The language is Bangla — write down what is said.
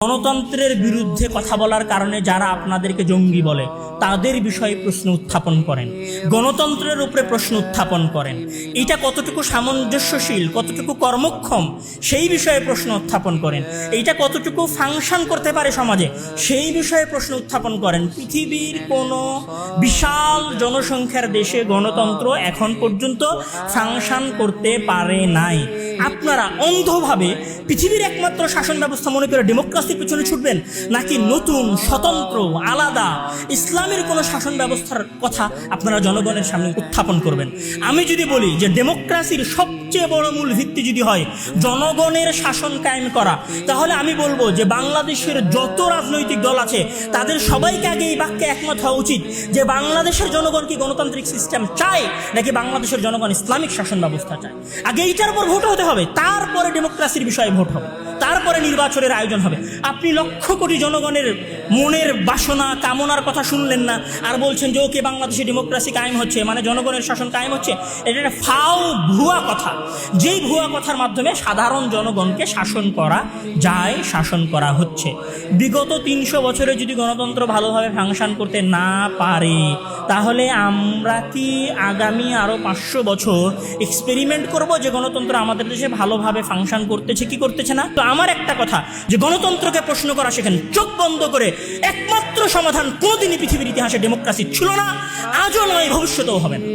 গণতন্ত্রের বিরুদ্ধে কথা বলার কারণে যারা আপনাদেরকে জঙ্গি বলে তাদের বিষয়ে প্রশ্ন উত্থাপন করেন, গণতন্ত্রের উপরে প্রশ্ন উত্থাপন করেন, এটা কতটুকু সামঞ্জস্যশীল, কতটুকু কর্মক্ষম সেই বিষয়ে প্রশ্ন উত্থাপন করেন, এইটা কতটুকু ফাংশন করতে পারে সমাজে সেই বিষয়ে প্রশ্ন উত্থাপন করেন। পৃথিবীর কোনো বিশাল জনসংখ্যার দেশে গণতন্ত্র এখন পর্যন্ত ফাংশন করতে পারে নাই। আপনারা অন্ধভাবে পৃথিবীর একমাত্র শাসন ব্যবস্থা মনে করে ডেমোক্রেসির পিছনে ছুটবেন, নাকি নতুন স্বতন্ত্র আলাদা ইসলামের কোনো শাসন ব্যবস্থার কথা আপনারা জনগণের সামনে উত্থাপন করবেন? আমি যদি বলি যে ডেমোক্রেসির সবচেয়ে বড় মূল ভিত্তি যদি হয় জনগণের শাসন কায়েম করা, তাহলে আমি বলবো যে বাংলাদেশের যত রাজনৈতিক দল আছে তাদের সবাইকে আগে এই বাক্যে একমত হওয়া উচিত যে বাংলাদেশের জনগণ কি গণতান্ত্রিক সিস্টেম চায় নাকি বাংলাদেশের জনগণ ইসলামিক শাসন ব্যবস্থা চায়। আগে এইটার উপর ভোট হতে হবে, তারপরে ডেমোক্রেসির বিষয়ে ভোট হবে, তারপরে নির্বাচনের আয়োজন হবে। আপনি লক্ষ কোটি জনগণের মনের বাসনা কামনার কথা শুনলেন না, আর বলছেন যে ওকে বাংলাদেশে ডেমোক্রেসি কায়েম হচ্ছে, মানে জনগণের শাসন কায়েম হচ্ছে। এটা একটা ফাও ভুয়া কথা, যেই ভুয়া কথার মাধ্যমে সাধারণ জনগণকে শাসন করা যায়, শাসন করা হচ্ছে। বিগত 300 বছরে যদি গণতন্ত্র ভালোভাবে ফাংশন করতে না পারে, তাহলে আমরা কি আগামী আরো 500 বছর এক্সপেরিমেন্ট করব যে গণতন্ত্র আমাদের দেশে ভালোভাবে ফাংশন করতেছে কি করতেছে না? তো আমার একটা কথা, যে গণতন্ত্রকে প্রশ্ন করা শেখেন, চোখ বন্ধ করে। একমাত্র সমাধান কোনোদিনই পৃথিবীর ইতিহাসে ডেমোক্রেসি ছিল না, আজও নয়, ভবিষ্যতেও হবে না।